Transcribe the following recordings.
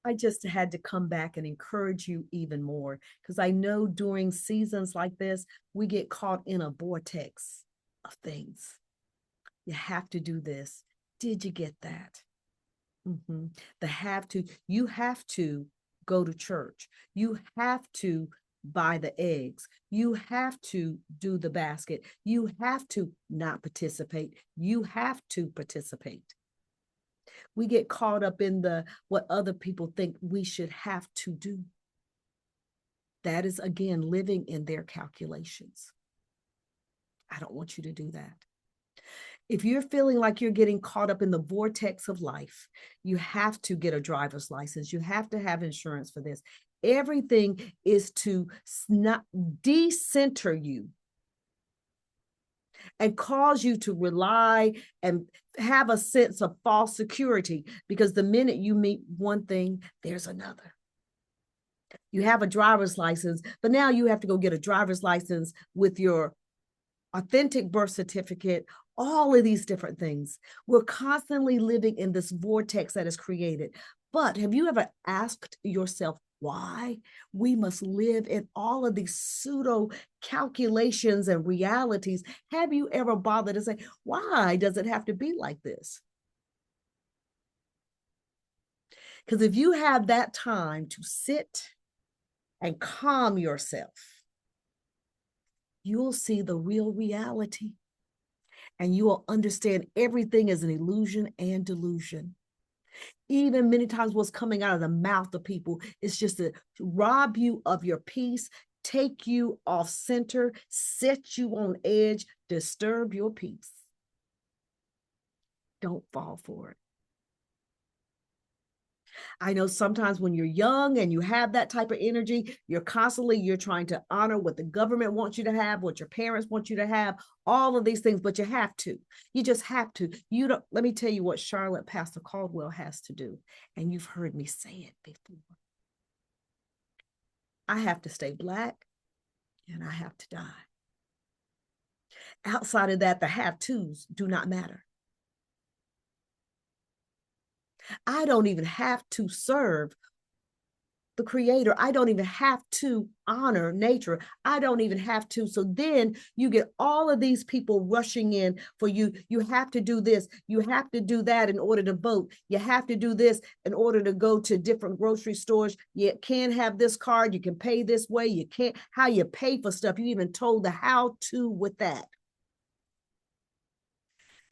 I just had to come back and encourage you even more because I know during seasons like this, we get caught in a vortex of things. You have to do this. Did you get that? Mm-hmm. You have to go to church. You have to buy the eggs. You have to do the basket. You have to not participate. You have to participate. We get caught up in the what other people think we should have to do. That is, again, living in their calculations. I don't want you to do that. If you're feeling like you're getting caught up in the vortex of life, you have to get a driver's license. You have to have insurance for this. Everything is to not decenter you and cause you to rely and have a sense of false security, because the minute you meet one thing, there's another. You have a driver's license, but now you have to go get a driver's license with your authentic birth certificate, all of these different things. We're constantly living in this vortex that is created. But have you ever asked yourself why we must live in all of these pseudo calculations and realities? Have you ever bothered to say, why does it have to be like this? Because if you have that time to sit and calm yourself, you'll see the real reality. And you will understand everything is an illusion and delusion. Even many times what's coming out of the mouth of people is just to rob you of your peace, take you off center, set you on edge, disturb your peace. Don't fall for it. I know sometimes when you're young and you have that type of energy, you're trying to honor what the government wants you to have, what your parents want you to have, all of these things, but you have to. You just have to. You don't, let me tell you what Charlotte Pastor Caldwell has to do. And you've heard me say it before. I have to stay Black and I have to die. Outside of that, the have-tos do not matter. I don't even have to serve the creator. I don't even have to honor nature. I don't even have to. So then you get all of these people rushing in for you. You have to do this. You have to do that in order to vote. You have to do this in order to go to different grocery stores. You can't have this card. You can pay this way. You can't, how you pay for stuff. You even told the how to with that.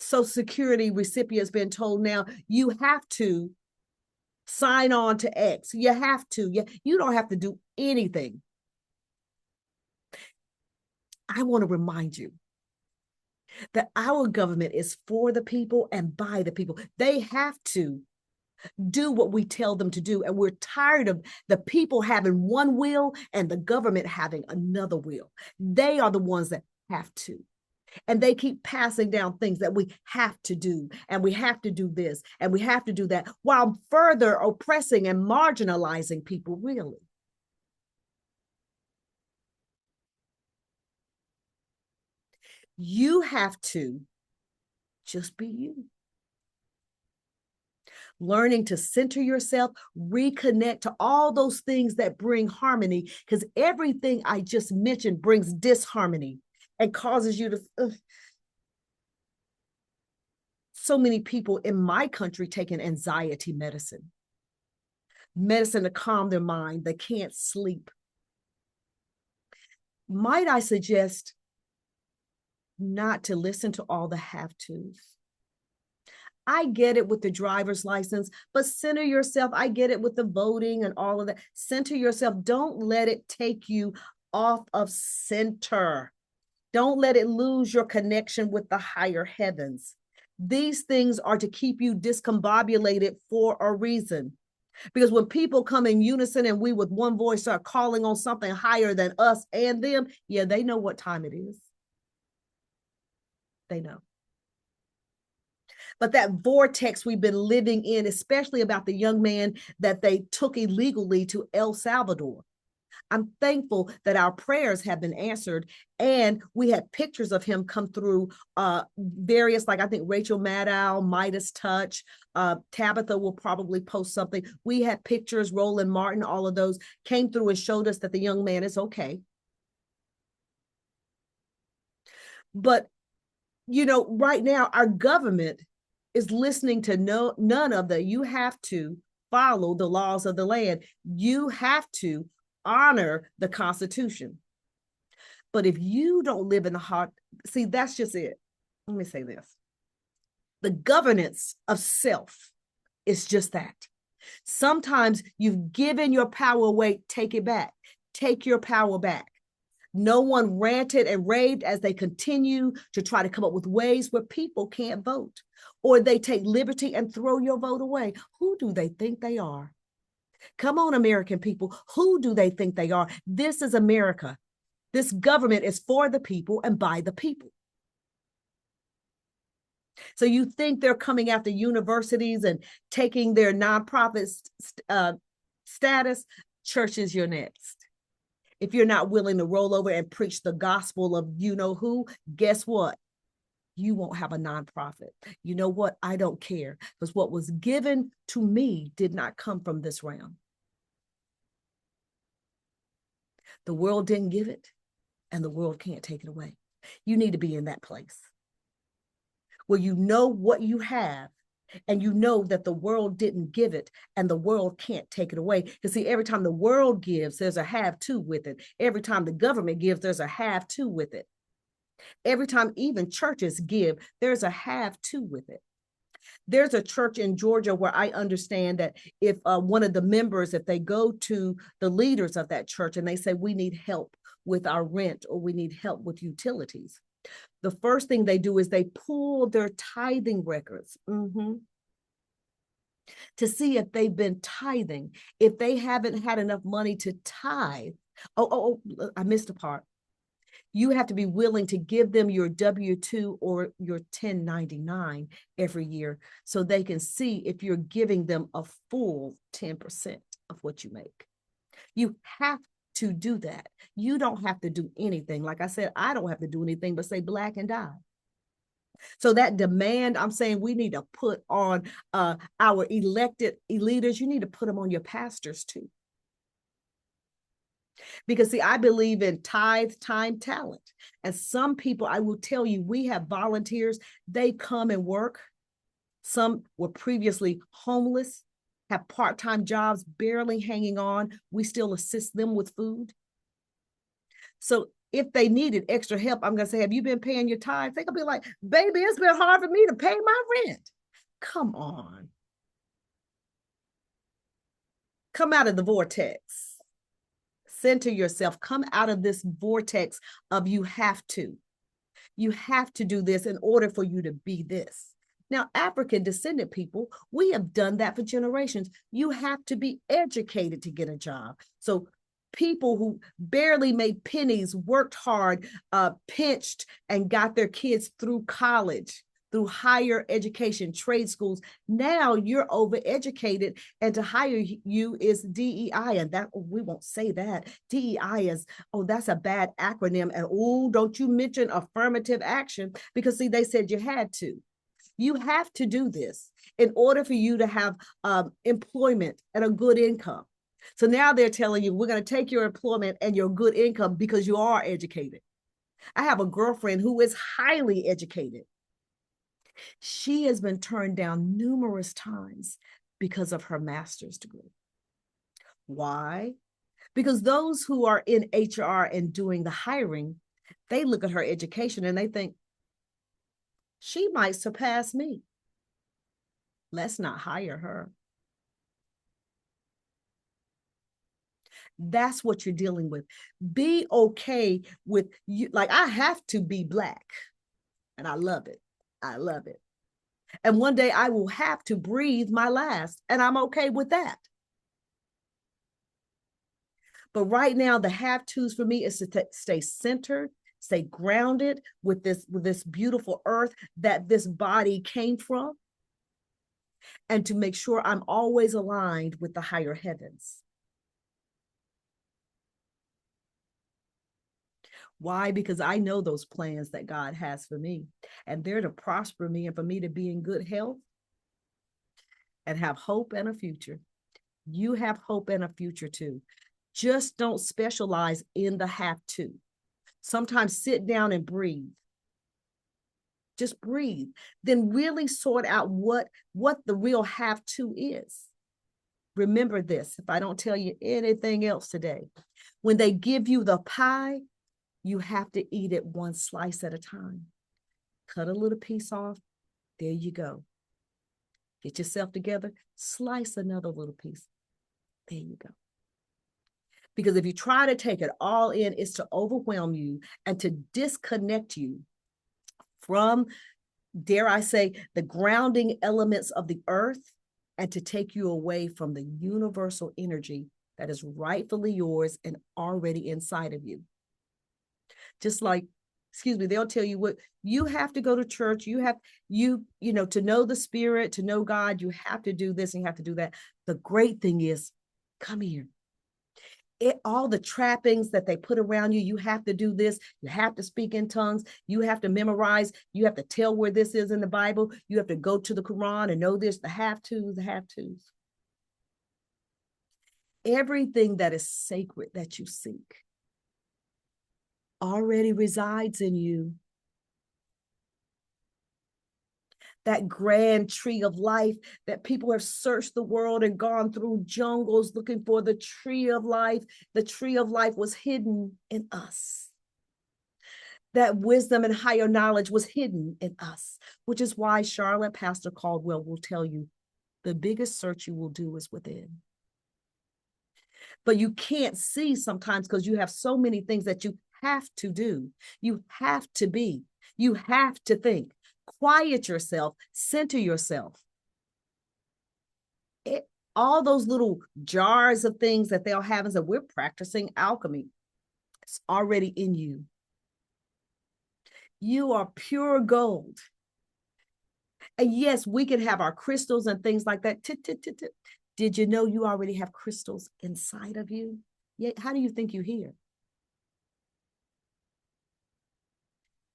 Social Security recipients been told now you have to sign on to X. You have to. You don't have to do anything. I want to remind you that our government is for the people and by the people. They have to do what we tell them to do. And we're tired of the people having one will and the government having another will. They are the ones that have to. And they keep passing down things that we have to do, and we have to do this, and we have to do that, while further oppressing and marginalizing people, really. You have to just be you. Learning to center yourself, reconnect to all those things that bring harmony, because everything I just mentioned brings disharmony and causes you to... So many people in my country taking anxiety medicine to calm their mind. They can't sleep. Might I suggest not to listen to all the have-tos? I get it with the driver's license, but center yourself. I get it with the voting and all of that. Center yourself. Don't let it take you off of center. Don't let it lose your connection with the higher heavens. These things are to keep you discombobulated for a reason. Because when people come in unison and we with one voice start calling on something higher than us and them, yeah, they know what time it is. They know. But that vortex we've been living in, especially about the young man that they took illegally to El Salvador, I'm thankful that our prayers have been answered. And we had pictures of him come through various, like I think Rachel Maddow, Midas Touch, Tabitha will probably post something. We had pictures, Roland Martin, all of those came through and showed us that the young man is okay. But, you know, right now, our government is listening to none of the, you have to follow the laws of the land. You have to honor the Constitution. But if you don't live in the heart, see, that's just it. Let me say this. The governance of self is just that. Sometimes you've given your power away, take it back. Take your power back. No one ranted and raved as they continue to try to come up with ways where people can't vote, or they take liberty and throw your vote away. Who do they think they are? Come on, American people. Who do they think they are? This is America. This government is for the people and by the people. So you think they're coming after universities and taking their nonprofit status? Churches, you're next. If you're not willing to roll over and preach the gospel of you know who, guess what? You won't have a nonprofit. You know what? I don't care, because what was given to me did not come from this realm. The world didn't give it, and the world can't take it away. You need to be in that place where you know what you have, and you know that the world didn't give it and the world can't take it away. Because see, every time the world gives, there's a have to with it. Every time the government gives, there's a have to with it. Every time even churches give, there's a have to with it. There's a church in Georgia where I understand that if one of the members, if they go to the leaders of that church and they say, we need help with our rent or we need help with utilities, the first thing they do is they pull their tithing records to see if they've been tithing. If they haven't had enough money to tithe, I missed a part. You have to be willing to give them your W-2 or your 1099 every year so they can see if you're giving them a full 10% of what you make. You have to do that. You don't have to do anything. Like I said, I don't have to do anything but say black and die. So that demand, I'm saying we need to put on our elected leaders. You need to put them on your pastors too. Because see, I believe in tithe, time, talent. And some people, I will tell you, we have volunteers, they come and work. Some were previously homeless, have part-time jobs, barely hanging on. We still assist them with food. So if they needed extra help, I'm going to say, have you been paying your tithes? They're going to be like, baby, it's been hard for me to pay my rent. Come on. Come out of the vortex. Center yourself. Come out of this vortex of you have to. You have to do this in order for you to be this. Now, African descendant people, we have done that for generations. You have to be educated to get a job. So people who barely made pennies, worked hard, pinched, and got their kids through college, through higher education, trade schools. Now you're overeducated, and to hire you is DEI, and that we won't say that. DEI is, oh, that's a bad acronym, and oh, don't you mention affirmative action, because see, they said you had to. You have to do this in order for you to have employment and a good income. So now they're telling you, we're going to take your employment and your good income because you are educated. I have a girlfriend who is highly educated. She has been turned down numerous times because of her master's degree. Why? Because those who are in HR and doing the hiring, they look at her education and they think, she might surpass me. Let's not hire her. That's what you're dealing with. Be okay with you. Like, I have to be Black, and I love it. I love it. And one day I will have to breathe my last, and I'm okay with that. But right now, the have-tos for me is to stay centered, stay grounded with this beautiful earth that this body came from, and to make sure I'm always aligned with the higher heavens. Why? Because I know those plans that God has for me, and they're to prosper me and for me to be in good health and have hope and a future. You have hope and a future too. Just don't specialize in the have to. Sometimes sit down and breathe. Just breathe. Then really sort out what the real have to is. Remember this, if I don't tell you anything else today, when they give you the pie, you have to eat it one slice at a time. Cut a little piece off. There you go. Get yourself together. Slice another little piece. There you go. Because if you try to take it all in, it's to overwhelm you and to disconnect you from, dare I say, the grounding elements of the earth, and to take you away from the universal energy that is rightfully yours and already inside of you. Just like, excuse me, they'll tell you what you have to go to church. You have, to know the spirit, to know God, you have to do this and you have to do that. The great thing is, come here. All the trappings that they put around you, you have to do this, you have to speak in tongues, you have to memorize, you have to tell where this is in the Bible, you have to go to the Quran and know this, the have-tos. Everything that is sacred that you seek already resides in you. That grand tree of life that people have searched the world and gone through jungles looking for, the tree of life. The tree of life was hidden in us. That wisdom and higher knowledge was hidden in us, which is why Charlotte Pastor Caldwell will tell you the biggest search you will do is within. But you can't see sometimes because you have so many things that you have to do. You have to be. You have to think. Quiet yourself, center yourself. All those little jars of things that they'll have is that we're practicing alchemy. It's already in you. You are pure gold. And yes, we can have our crystals and things like that. Did you know you already have crystals inside of you? Yet, how do you think you're here?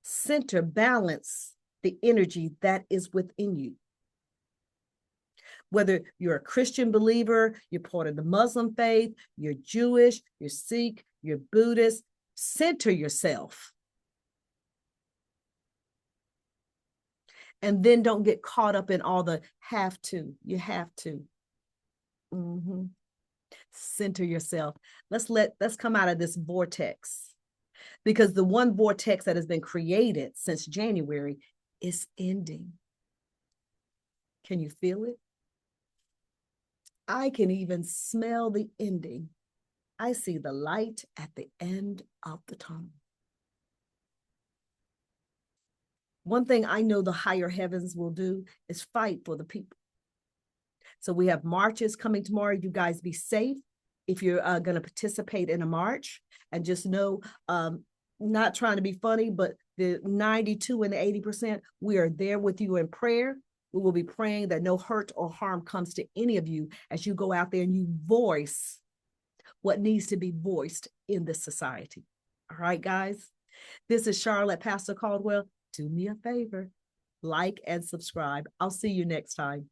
Center, balance the energy that is within you. Whether you're a Christian believer, you're part of the Muslim faith, you're Jewish, you're Sikh, you're Buddhist, center yourself. And then don't get caught up in all the have to. You have to. Center yourself. Let's come out of this vortex, because the one vortex that has been created since January is ending. Can you feel it? I can even smell the ending. I see the light at the end of the tunnel. One thing I know the higher heavens will do is fight for the people. So we have marches coming tomorrow. You guys be safe if you're going to participate in a march. And just know, not trying to be funny, but the 92 and the 80%, we are there with you in prayer. We will be praying that no hurt or harm comes to any of you as you go out there and you voice what needs to be voiced in this society. All right, guys. This is Charlotte Pastor Caldwell. Do me a favor, like and subscribe. I'll see you next time.